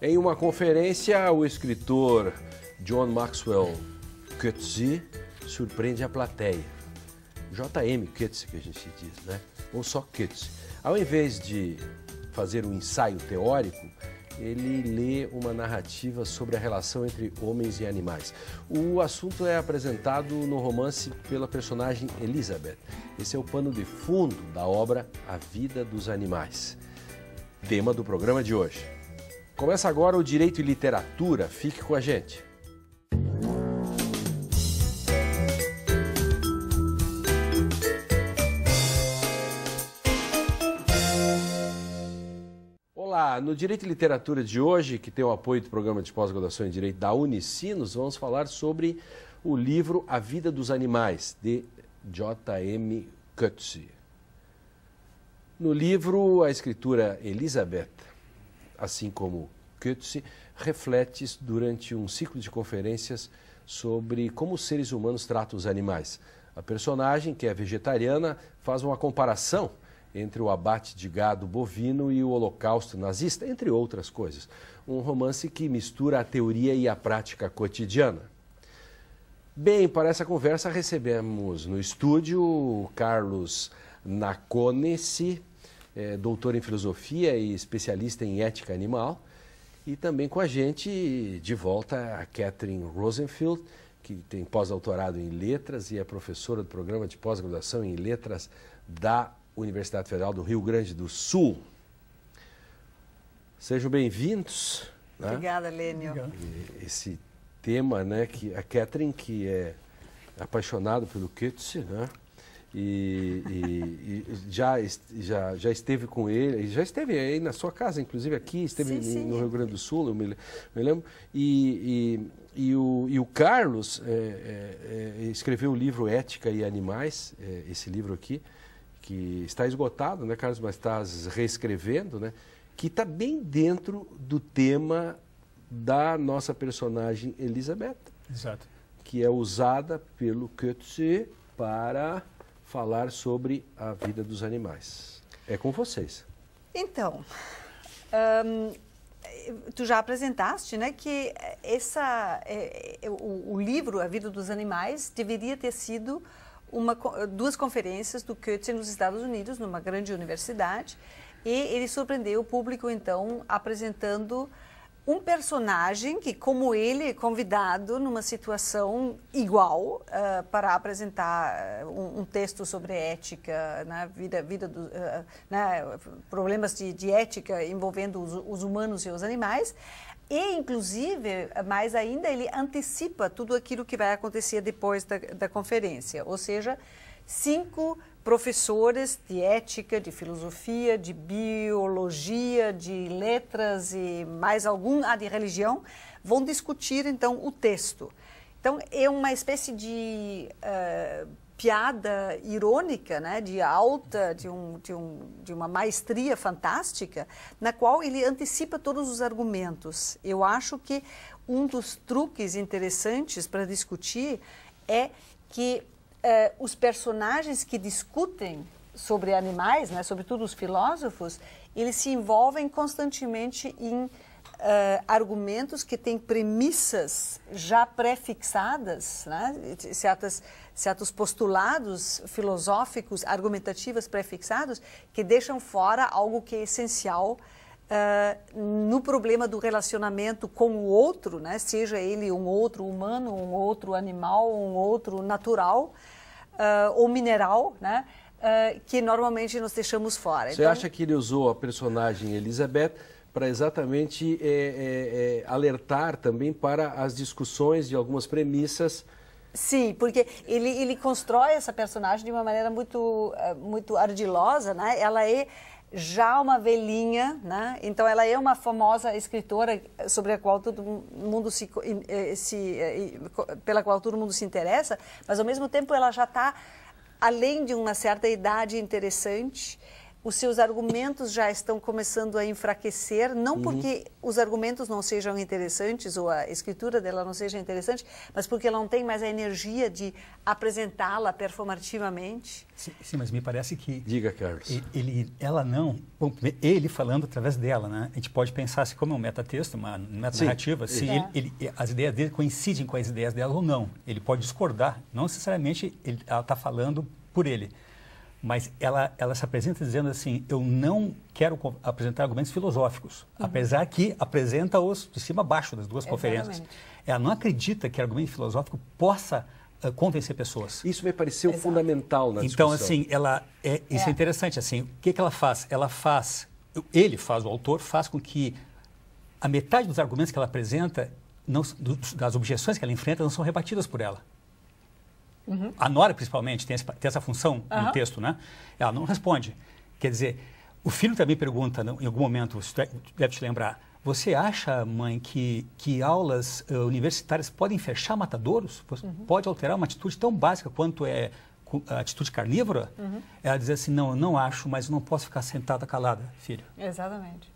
Em uma conferência, o escritor John Maxwell Coetzee surpreende a plateia. J.M. Coetzee, que a gente diz, né? Ou só Coetzee. Ao invés de fazer um ensaio teórico, ele lê uma narrativa sobre a relação entre homens e animais. O assunto é apresentado no romance pela personagem Elizabeth. Esse é o pano de fundo da obra A Vida dos Animais, tema do programa de hoje. Começa agora o Direito e Literatura. Fique com a gente. Olá, no Direito e Literatura de hoje, que tem o apoio do Programa de Pós-Graduação em Direito da Unicinos, vamos falar sobre o livro A Vida dos Animais, de J.M. Coetzee. No livro, a escritora Elizabeth, assim como Coetzee, reflete durante um ciclo de conferências sobre como os seres humanos tratam os animais. A personagem, que é vegetariana, faz uma comparação entre o abate de gado bovino e o holocausto nazista, entre outras coisas. Um romance que mistura a teoria e a prática cotidiana. Bem, para essa conversa recebemos no estúdio o Carlos Naconesi, doutor em filosofia e especialista em ética animal, e também com a gente de volta a Catherine Rosenfield, que tem pós-doutorado em letras e é professora do programa de pós-graduação em letras da Universidade Federal do Rio Grande do Sul. Sejam bem-vindos. Obrigada, Lênio. Esse tema, né, que a Catherine, que é apaixonada pelo Coetzee, né, e já esteve com ele, já esteve aí na sua casa, inclusive aqui, esteve no Rio Grande do Sul, eu me lembro, e o Carlos escreveu o livro Ética e Animais, esse livro aqui, que está esgotado, né, Carlos, mas está reescrevendo, né, que está bem dentro do tema da nossa personagem Elizabeth. Exato. Que é usada pelo Coetzee para falar sobre a vida dos animais. É com vocês. Então, tu já apresentaste, né, que o livro A Vida dos Animais deveria ter sido duas conferências do Coetzee nos Estados Unidos, numa grande universidade, e ele surpreendeu o público, então, apresentando um personagem que, como ele, convidado numa situação igual para apresentar um texto sobre ética, né, problemas de ética envolvendo os humanos e os animais. E, inclusive, mais ainda, ele antecipa tudo aquilo que vai acontecer depois da conferência. Ou seja, 5 professores de ética, de filosofia, de biologia, de letras e mais algum de religião vão discutir, então, o texto. Então, é uma espécie de piada irônica, né, de uma maestria fantástica, na qual ele antecipa todos os argumentos. Eu acho que um dos truques interessantes para discutir é que os personagens que discutem sobre animais, né, sobretudo os filósofos, eles se envolvem constantemente em argumentos que têm premissas já pré-fixadas, né, certos postulados filosóficos, argumentativos pré-fixados, que deixam fora algo que é essencial no problema do relacionamento com o outro, né, seja ele um outro humano, um outro animal, um outro natural ou mineral, né, que normalmente nós deixamos fora. Você acha que ele usou a personagem Elizabeth para exatamente alertar também para as discussões de algumas premissas? Sim, porque ele constrói essa personagem de uma maneira muito ardilosa, né? Ela é já uma velhinha, né? Então ela é uma famosa escritora sobre a qual todo mundo pela qual todo mundo se interessa, mas ao mesmo tempo ela já está além de uma certa idade interessante. os seus argumentos já estão começando a enfraquecer, não porque os argumentos não sejam interessantes ou a escritura dela não seja interessante, mas porque ela não tem mais a energia de apresentá-la performativamente. Sim, mas me parece que... Diga, Carlos. Ele falando através dela, né? A gente pode pensar se como é um metatexto, uma metanarrativa, se as ideias dele coincidem com as ideias dela ou não. Ele pode discordar, não necessariamente ela está falando por ele. Mas ela se apresenta dizendo assim, eu não quero apresentar argumentos filosóficos, apesar que apresenta-os de cima a baixo das duas conferências. Ela não acredita que argumento filosófico possa convencer pessoas. Isso me pareceu fundamental na discussão. Então, assim, isso é interessante. Assim, o que ela faz? O autor faz com que a metade dos argumentos que ela apresenta, das objeções que ela enfrenta, não são rebatidas por ela. A Nora, principalmente, tem essa função no texto, né? Ela não responde. Quer dizer, o filho também pergunta, em algum momento, você deve te lembrar, você acha, mãe, que aulas universitárias podem fechar matadouros? Pode alterar uma atitude tão básica quanto é a atitude carnívora? Ela diz assim, não, eu não acho, mas eu não posso ficar sentada calada, filho. Exatamente.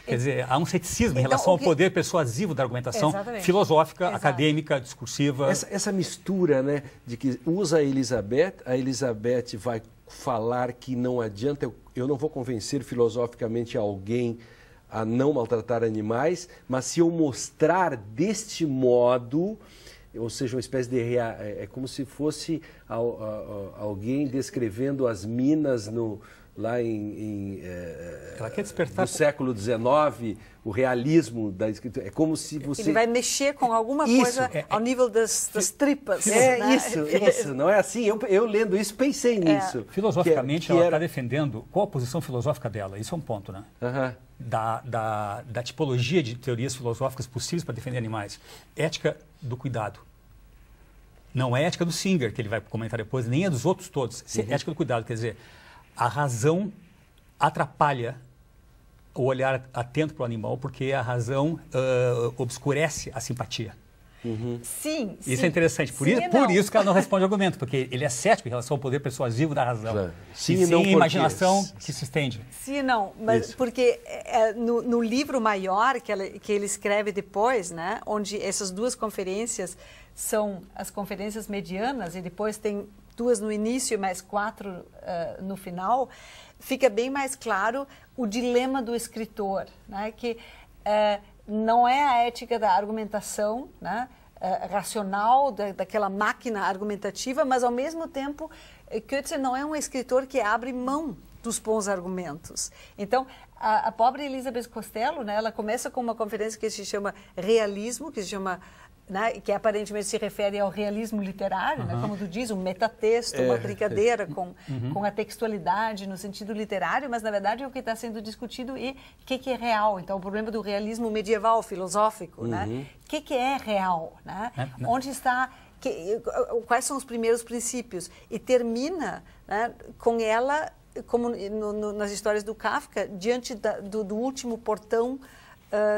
Quer dizer, há um ceticismo em relação ao poder persuasivo da argumentação filosófica, acadêmica, discursiva. Essa mistura, né, de que usa a Elizabeth vai falar que não adianta, eu não vou convencer filosoficamente alguém a não maltratar animais, mas se eu mostrar deste modo, ou seja, uma espécie de... É como se fosse alguém descrevendo as minas lá ela quer despertar do século XIX, o realismo da escritura. É como se você... Ele vai mexer com alguma coisa ao nível das tripas. Isso. Não é assim? Eu lendo isso, pensei nisso. Filosoficamente, ela está defendendo... Qual a posição filosófica dela? Isso é um ponto, né? Da tipologia de teorias filosóficas possíveis para defender animais. Ética do cuidado. Não é ética do Singer, que ele vai comentar depois, nem é dos outros todos. Ética do cuidado, quer dizer... A razão atrapalha o olhar atento para o animal, porque a razão obscurece a simpatia. Sim. Isso é interessante. Por isso que ela não responde ao argumento, porque ele é cético em relação ao poder persuasivo da razão. Claro. Sim, a imaginação que se estende. Sim, não. Mas porque no livro maior que ele escreve depois, né, onde essas duas conferências são as conferências medianas e depois tem 2 no início e mais 4 no final, fica bem mais claro o dilema do escritor, né? Que não é a ética da argumentação, né? Racional, daquela máquina argumentativa, mas ao mesmo tempo, Coetzee não é um escritor que abre mão dos bons argumentos. Então, a pobre Elizabeth Costello, né, ela começa com uma conferência que se chama Realismo, que se chama... Né, que aparentemente se refere ao realismo literário, né, como tu diz, um metatexto, uma brincadeira com a textualidade no sentido literário, mas na verdade é o que está sendo discutido e o que é real. Então, o problema do realismo medieval, filosófico, né? O que é real? Né? Onde está... quais são os primeiros princípios? E termina, né, com ela, como nas histórias do Kafka, diante do último portão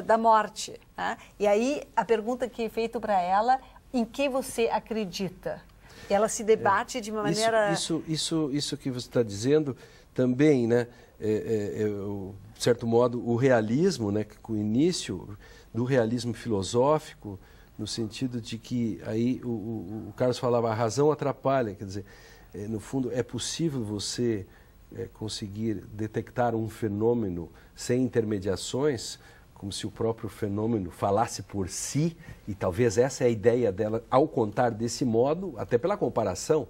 da morte. Né? E aí a pergunta que é feita para ela, em que você acredita? Ela se debate de uma maneira... Isso que você está dizendo também, né? De certo modo, o realismo, né? Com o início do realismo filosófico, no sentido de que aí o Carlos falava, a razão atrapalha, quer dizer, no fundo é possível você conseguir detectar um fenômeno sem intermediações, como se o próprio fenômeno falasse por si, e talvez essa é a ideia dela ao contar desse modo, até pela comparação,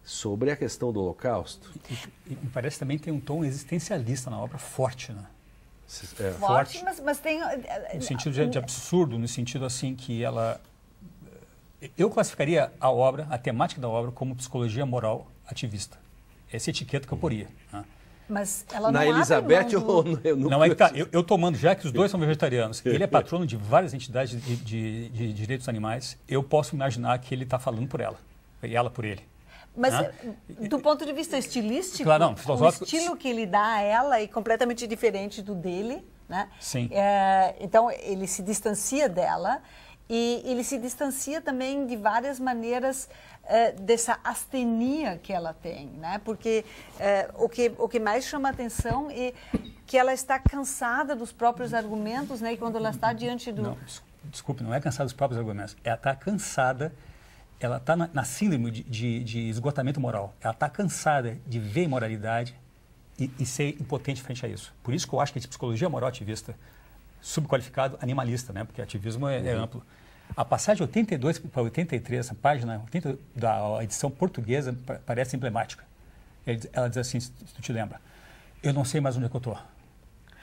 sobre a questão do Holocausto. E me parece também tem um tom existencialista na obra forte, né? Forte, mas tem... No sentido de absurdo, no sentido assim que ela... Eu classificaria a obra, a temática da obra, como psicologia moral ativista. Essa etiqueta que eu poria, né? Mas ela não na Elizabeth ou no não, aí tá. Eu tomando, já que os dois são vegetarianos, ele é patrono de várias entidades de direitos animais, eu posso imaginar que ele está falando por ela, e ela por ele. Mas do ponto de vista estilístico, claro, não, filosófico, o estilo que ele dá a ela é completamente diferente do dele, né? Sim. Então, ele se distancia dela e ele se distancia também de várias maneiras dessa astenia que ela tem, né? Porque o que mais chama atenção é que ela está cansada dos próprios argumentos, né? E quando ela está diante do... Não, desculpe, não é cansada dos próprios argumentos. Ela está cansada, ela está na síndrome de esgotamento moral. Ela está cansada de ver imoralidade e ser impotente frente a isso. Por isso que eu acho que a psicologia moral ativista, subqualificado animalista, né? Porque ativismo é amplo. A passagem de 82 para 83, essa página 80 da edição portuguesa parece emblemática. Ela diz assim, se tu te lembra, eu não sei mais onde é que eu estou.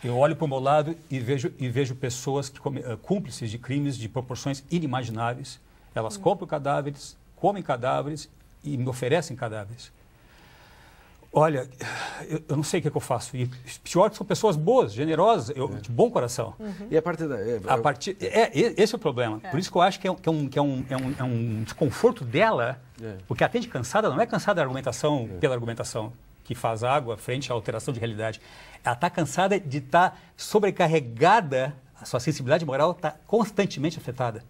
Eu olho para o meu lado e vejo pessoas cúmplices de crimes de proporções inimagináveis. Elas compram cadáveres, comem cadáveres e me oferecem cadáveres. Olha, eu não sei o que eu faço. E pior que são pessoas boas, generosas, de bom coração. E a partir da... esse é o problema. Por isso que eu acho que é um desconforto dela, porque a atende cansada não é cansada da argumentação pela argumentação, que faz água frente à alteração de realidade. Ela está cansada de estar sobrecarregada, a sua sensibilidade moral está constantemente afetada.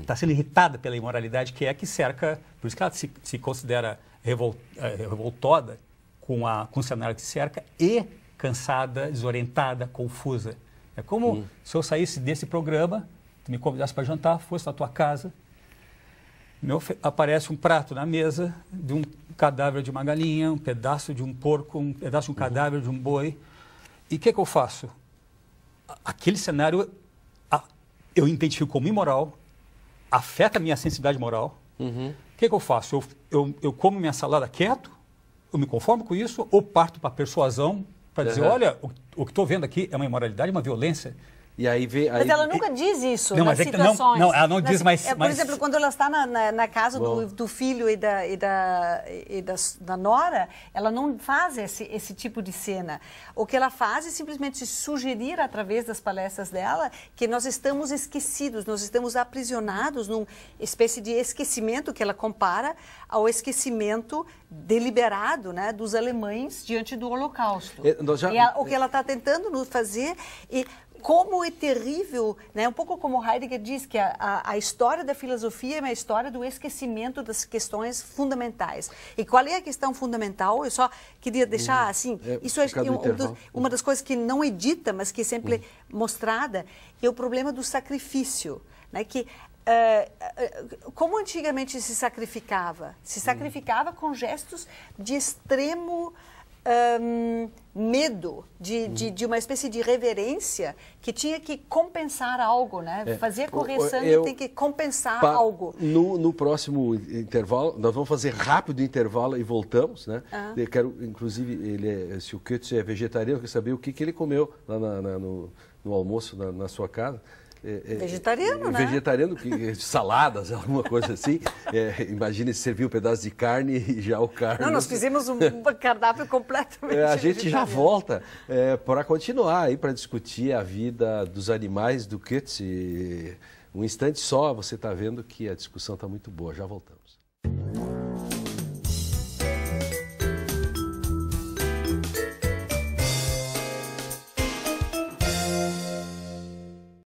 Está sendo irritada pela imoralidade que cerca, por isso que ela se considera revoltada com o cenário que cerca e cansada, desorientada, confusa. É como se eu saísse desse programa, tu me convidasse para jantar, fosse na tua casa, aparece um prato na mesa de um cadáver de uma galinha, um pedaço de um porco, um pedaço de um cadáver de um boi. E o que eu faço? Aquele cenário eu identifico como imoral, afeta a minha sensibilidade moral. O que eu faço? Eu como minha salada quieto, eu me conformo com isso, ou parto para a persuasão, para dizer, olha, o que estou vendo aqui é uma imoralidade, uma violência. E aí vem, mas ela nunca diz isso não, nas mas situações. Não, ela não diz, mas... Por exemplo, quando ela está na casa do filho e da nora, ela não faz esse tipo de cena. O que ela faz é simplesmente sugerir, através das palestras dela, que nós estamos esquecidos, nós estamos aprisionados numa espécie de esquecimento que ela compara ao esquecimento deliberado, né, dos alemães diante do Holocausto. O que ela está tentando fazer é... Como é terrível, né? Um pouco como Heidegger diz, que a história da filosofia é uma história do esquecimento das questões fundamentais. E qual é a questão fundamental? Eu só queria deixar assim, isso é uma das coisas que não é dita, mas que é sempre mostrada, é o problema do sacrifício, né? Que como antigamente se sacrificava? Se sacrificava com gestos de extremo medo, de uma espécie de reverência que tinha que compensar algo, né? Fazer correção e tem que compensar algo. No próximo intervalo, nós vamos fazer rápido intervalo e voltamos, né? Eu quero, inclusive, se o Goethe é vegetariano, eu quero saber o que ele comeu lá no almoço na sua casa. Vegetariano, né? Vegetariano, saladas, alguma coisa assim. Imagina se servir um pedaço de carne e já o carne... Não, nós fizemos um cardápio completamente a gente já volta para continuar aí, para discutir a vida dos animais do Goethe. Um instante só, você está vendo que a discussão está muito boa. Já voltamos.